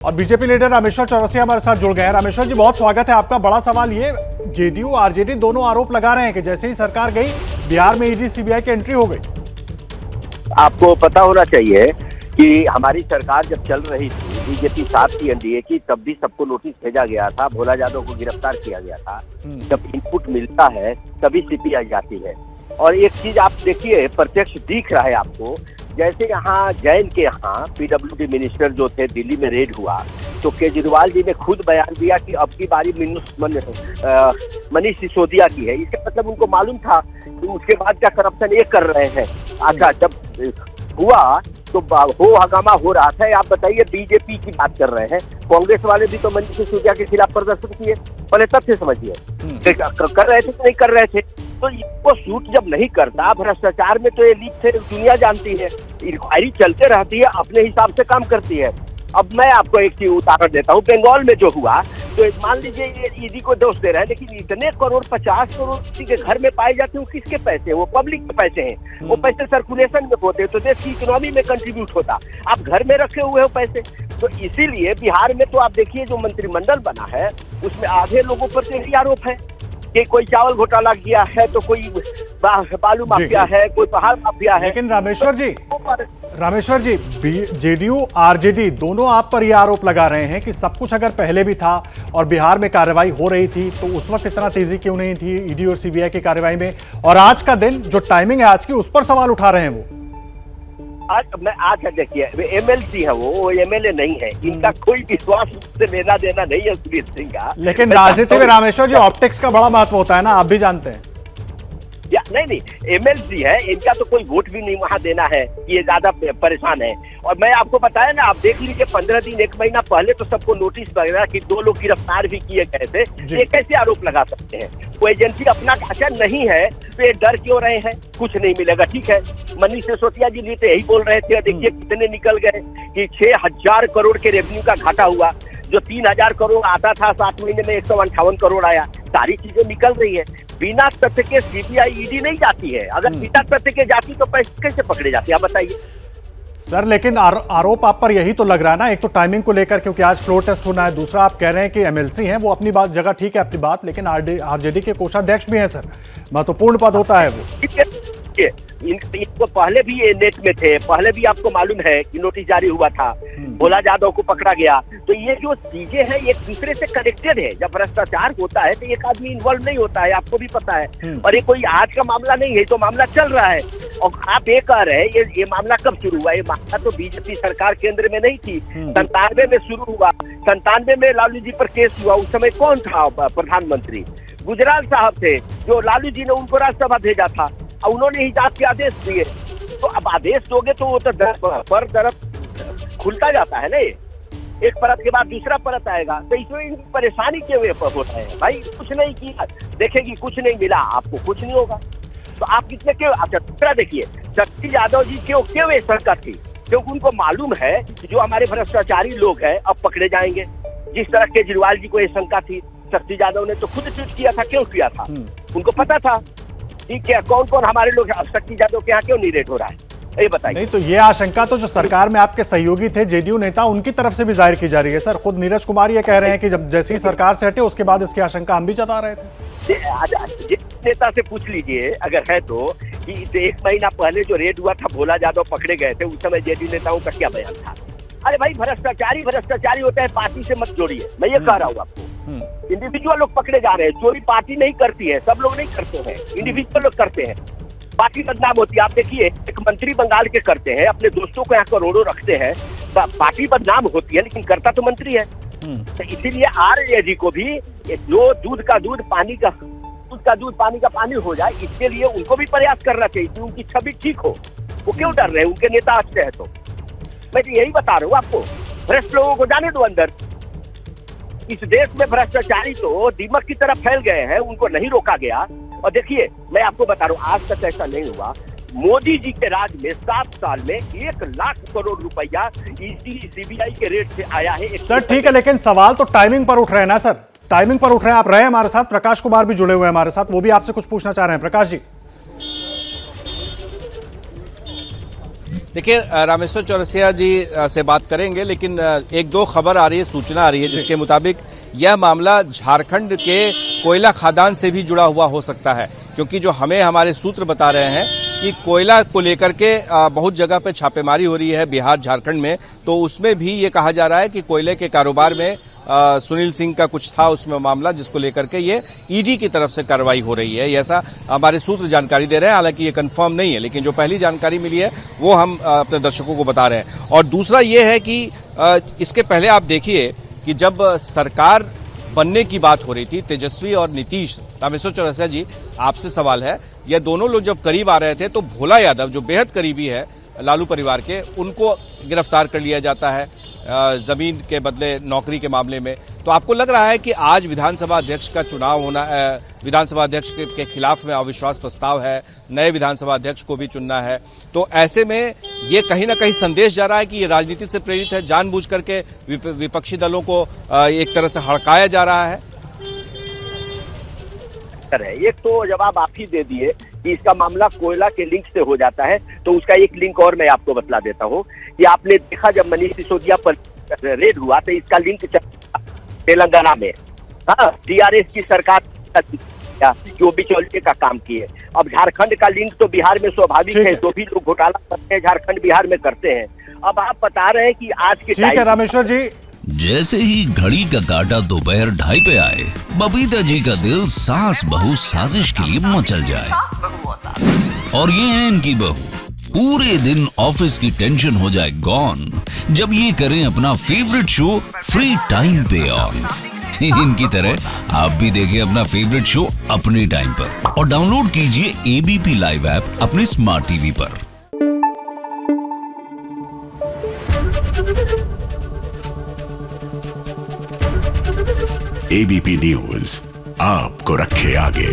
और BJP leader Rameshwar Chaurasia हमारे साथ जुड़ गए हैं। रामेश्वर जी, बहुत स्वागत है आपका। बड़ा सवाल ये, जेडीयू आरजेडी दोनों आरोप लगा रहे हैं कि जैसे ही सरकार गई बिहार में ईडी सीबीआई की एंट्री हो गई। आपको पता होना चाहिए कि हमारी सरकार जब चल रही थी, बीजेपी साथ थी एनडीए की, तब भी सबको नोटिस भेजा गया था, भोला यादव को गिरफ्तार किया गया था। जब इनपुट मिलता है तभी सीपीआई जाती है। और एक चीज आप देखिए, प्रत्यक्ष दिख रहा है आपको, जैसे यहाँ जैन के यहाँ पीडब्ल्यूडी मिनिस्टर जो थे, दिल्ली में रेड हुआ तो केजरीवाल जी ने खुद बयान दिया कि अब की बारी मनीष सिसोदिया की है। इसका मतलब उनको मालूम था कि उसके बाद क्या करप्शन ये कर रहे हैं। अच्छा, जब हुआ तो हो हंगामा हो रहा था। आप बताइए, बीजेपी की बात कर रहे हैं, कांग्रेस वाले भी तो मनीष सिसोदिया के खिलाफ प्रदर्शन किए। पहले तथ्य समझिए, कर रहे थे कि नहीं कर रहे थे। तो इसको सूट जब नहीं करता, भ्रष्टाचार में तो ये लीक से दुनिया जानती है, इंक्वायरी चलते रहती है, अपने हिसाब से काम करती है। अब मैं आपको एक चीज उदाहरण देता हूँ, बंगाल में जो हुआ, तो मान लीजिए ये ईडी को दोष दे रहे हैं, लेकिन इतने करोड़ 50 करोड़ किसी के घर में पाए जाते हैं, वो किसके पैसे हैं? वो पब्लिक के पैसे हैं। वो पैसे सर्कुलेशन में होते हैं तो देश की इकोनॉमी में कंट्रीब्यूट होता। आप घर में रखे हुए हो पैसे। तो इसीलिए बिहार में तो आप देखिए, जो मंत्रिमंडल बना है उसमें आधे लोगों पर तो यही आरोप है कि कोई चावल घोटाला किया है, तो कोई बालू माफिया है, कोई पहाड़ माफिया है। लेकिन रामेश्वर जी, जेडीयू आरजेडी दोनों आप पर यह आरोप लगा रहे हैं कि सब कुछ अगर पहले भी था और बिहार में कार्रवाई हो रही थी तो उस वक्त इतना तेजी क्यों नहीं थी ईडी और सीबीआई की कार्रवाई में, और आज का दिन जो टाइमिंग है आज की, उस पर सवाल उठा रहे हैं वो। आज देखिए, एमएलसी है, वो एमएलए नहीं है। इनका कोई विश्वास से लेना देना नहीं है सुनील सिंह का। लेकिन राजनीति में रामेश्वर जी ऑप्टिक्स का बड़ा महत्व होता है ना, आप भी जानते हैं। या नहीं, एमएलसी है, इनका तो कोई वोट भी नहीं वहां देना है, ये ज्यादा परेशान है। और मैं आपको बताया ना, आप देख लीजिए 15 दिन 1 महीना पहले तो सबको नोटिस वगैरह कि 2 लोग गिरफ्तार भी किए गए थे। ये कैसे आरोप लगा सकते हैं? वो एजेंसी अपना ढांचा नहीं है तो ये डर क्यों रहे हैं? कुछ नहीं मिलेगा। ठीक है, मनीष सिसोदिया जी भी तो यही बोल रहे थे, देखिए कितने निकल गए कि 6000 करोड़ के रेवेन्यू का घाटा हुआ। जो 3000 करोड़ आता था 7 महीने में 158 करोड़ आया। सारी चीजें निकल रही है। बिना तथ्य के सीबीआई ईडी नहीं जाती है। अगर बिना तथ्य के जाती तो पैसे कैसे पकड़े जाते, आप बताइए सर। लेकिन आरोप आप पर यही तो लग रहा है ना, एक तो टाइमिंग को लेकर, क्योंकि आज फ्लोर टेस्ट होना है, दूसरा आप कह रहे हैं कि एमएलसी हैं, वो अपनी बात जगह ठीक है अपनी बात, लेकिन आरजेडी के कोषाध्यक्ष भी हैं सर, महत्वपूर्ण पद होता है वो। इनको पहले भी ये नेट में थे, पहले भी आपको मालूम है कि नोटिस जारी हुआ था, भोला यादव को पकड़ा गया। तो ये जो चीजें हैं एक दूसरे से कनेक्टेड है। जब भ्रष्टाचार होता है तो एक आदमी इन्वॉल्व नहीं होता है, आपको भी पता है। और ये कोई आज का मामला नहीं है, तो मामला चल रहा है। और आप ये कह रहे हैं ये मामला कब शुरू हुआ? ये मामला तो बीजेपी सरकार केंद्र में नहीं थी, 97 में शुरू हुआ। 97 में लालू जी पर केस हुआ। उस समय कौन था प्रधानमंत्री? गुजराल साहब थे, जो लालू जी ने उनको राज्यसभा भेजा था और उन्होंने ही जांच के आदेश दिए। तो अब आदेश दोगे तो वो तो पर तरफ खुलता जाता है ना, एक परत के बाद दूसरा परत आएगा। तो इसमें इनकी परेशानी क्यों होता है? भाई कुछ नहीं किया, देखेगी कुछ नहीं मिला, आपको कुछ नहीं होगा तो आप कितने क्यों? अच्छा, दूसरा देखिए, शक्ति यादव जी क्यों ये शंका थी? क्योंकि उनको मालूम है कि जो हमारे भ्रष्टाचारी लोग हैं अब पकड़े जाएंगे। जिस तरह केजरीवाल जी को ये शंका थी, शक्ति यादव ने तो खुद ट्वीट किया था। क्यों किया था? उनको पता था ठीक है कौन कौन हमारे लोग। शक्ति यादव के यहाँ क्यों नहीं रेड हो रहा है, ये बताइए। नहीं तो ये आशंका तो जो सरकार में आपके सहयोगी थे जेडीयू नेता, उनकी तरफ से भी जाहिर की जा रही है सर। खुद नीरज कुमार ये कह रहे हैं कि जब जैसी सरकार से हटे उसके बाद इसकी आशंका हम भी जता रहे थे। नेता से पूछ लीजिए अगर है तो, कि 1 महीना पहले जो रेड हुआ था, भोला यादव पकड़े गए थे, उस समय जेडीयू नेताओं का क्या बयान था? अरे भाई, भ्रष्टाचारी होता है, पार्टी से मत जोड़िए। मैं ये कह रहा हूँ आपको, इंडिविजुअल लोग पकड़े जा रहे हैं। चोरी पार्टी नहीं करती है, सब लोग नहीं करते हैं, इंडिविजुअल लोग करते हैं। पार्टी बदनाम होती है। आप देखिए, एक मंत्री बंगाल के करते हैं, अपने दोस्तों को यहाँ करोड़ों रखते हैं, पार्टी बदनाम होती है, लेकिन करता तो मंत्री है। तो इसीलिए आरजेडी को भी जो दूध का दूध पानी का पानी हो जाए, इसके लिए उनको भी प्रयास करना चाहिए कि उनकी छवि ठीक हो। वो क्यों डर रहे हैं? उनके नेता अच्छे हैं। तो मैं तो यही बता रहा हूँ आपको, भ्रष्ट लोगों को जाने दो अंदर। इस देश में भ्रष्टाचारी तो दीमक की तरफ फैल गए हैं, उनको नहीं रोका गया। और देखिए, मैं आपको बता रहा हूँ, आज तक ऐसा नहीं हुआ। मोदी जी के राज में 7 साल में 1 लाख करोड़ रुपया ईडी सीबीआई के रेट से आया है। सर ठीक है, लेकिन सवाल तो टाइमिंग पर उठ रहे हैं ना सर, टाइमिंग पर उठ रहे हैं। आप रहे हमारे साथ, प्रकाश कुमार भी जुड़े हुए हैं हमारे साथ, वो भी आपसे कुछ पूछना चाह रहे हैं। प्रकाश जी। देखिए, रामेश्वर चौरसिया जी से बात करेंगे, लेकिन एक दो खबर आ रही है, सूचना आ रही है जिसके मुताबिक यह मामला झारखंड के कोयला खदान से भी जुड़ा हुआ हो सकता है, क्योंकि जो हमें हमारे सूत्र बता रहे हैं कि कोयला को लेकर के बहुत जगह पे छापेमारी हो रही है बिहार झारखंड में, तो उसमें भी ये कहा जा रहा है कि कोयले के कारोबार में सुनील सिंह का कुछ था उसमें मामला, जिसको लेकर के ये ईडी की तरफ से कार्रवाई हो रही है, ऐसा हमारे सूत्र जानकारी दे रहे हैं। हालांकि ये कंफर्म नहीं है, लेकिन जो पहली जानकारी मिली है वो हम अपने दर्शकों को बता रहे हैं। और दूसरा ये है कि इसके पहले आप देखिए कि जब सरकार बनने की बात हो रही थी, तेजस्वी और नीतीश, रामेश्वर चौरसिया जी आपसे सवाल है, ये दोनों लोग जब करीब आ रहे थे तो भोला यादव जो बेहद करीबी है लालू परिवार के, उनको गिरफ्तार कर लिया जाता है जमीन के बदले नौकरी के मामले में। तो आपको लग रहा है कि आज विधानसभा अध्यक्ष का चुनाव होना, विधानसभा अध्यक्ष के खिलाफ में अविश्वास प्रस्ताव है, नए विधानसभा अध्यक्ष को भी चुनना है, तो ऐसे में ये कहीं ना कहीं संदेश जा रहा है कि ये राजनीति से प्रेरित है, जानबूझ करके विपक्षी दलों को एक तरह से हड़काया जा रहा है। एक तो जवाब आप ही दे दिए कि इसका मामला कोयला के लिंक से हो जाता है, तो उसका एक लिंक और मैं आपको बतला देता हूँ कि आपने देखा जब मनीष सिसोदिया पर रेड हुआ तो इसका लिंक तेलंगाना में, हाँ, टीआरएस की सरकार जो बिचौलिए का काम किए। अब झारखंड का लिंक तो बिहार में स्वाभाविक है, जो भी लोग घोटाला करते हैं झारखंड बिहार में करते हैं। अब आप बता रहे हैं कि आज के ठीक है रामेश्वर जी। जैसे ही घड़ी का काटा दोपहर 2:30 पे आए, बबीता जी का दिल सास बहू साजिश के लिए मचल जाए। और ये है इनकी बहू, पूरे दिन ऑफिस की टेंशन हो जाए गॉन जब ये करें अपना फेवरेट शो फ्री टाइम पे ऑन। इनकी तरह आप भी देखिए अपना फेवरेट शो अपने टाइम पर और डाउनलोड कीजिए एबीपी लाइव ऐप अपने स्मार्ट टीवी पर। एबीपी न्यूज आपको रखे आगे।